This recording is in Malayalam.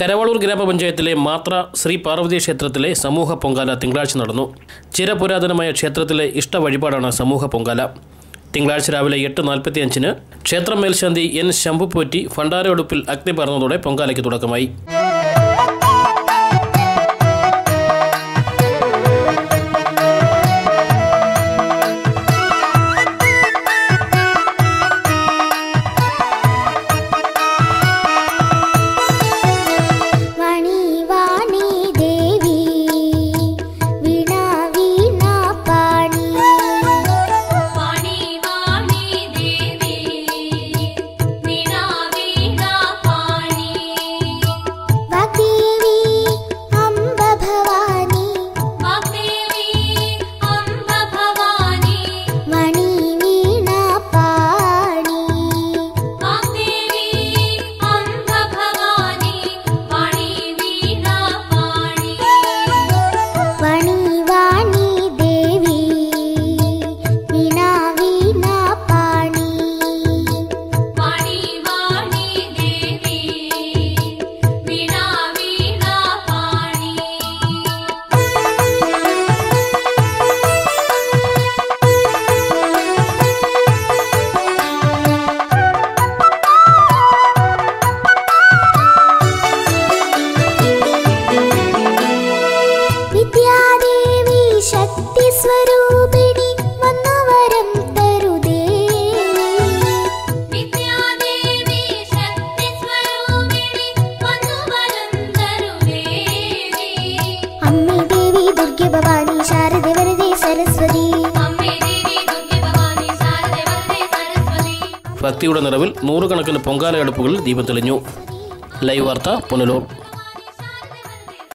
കരവാളൂർ ഗ്രാമപഞ്ചായത്തിലെ മാത്ര ശ്രീ പാർവതി ക്ഷേത്രത്തിലെ സമൂഹ പൊങ്കാല തിങ്കളാഴ്ച നടന്നു. ചിരപുരാതനമായ ക്ഷേത്രത്തിലെ ഇഷ്ട വഴിപാടാണ് സമൂഹ പൊങ്കാല. തിങ്കളാഴ്ച രാവിലെ 8:45 ക്ഷേത്രം മേൽശാന്തി എൻ ശംഭുപോറ്റി ഭണ്ഡാരയൊടുപ്പിൽ അഗ്നി പകർന്നതോടെ പൊങ്കാലയ്ക്ക് തുടക്കമായി. ഭക്തിയുടെ നിറവിൽ നൂറുകണക്കിന് പൊങ്കാല അടുപ്പുകളിൽ ദീപം തെളിഞ്ഞു. ലൈവ് വാർത്ത പുനലൂർ.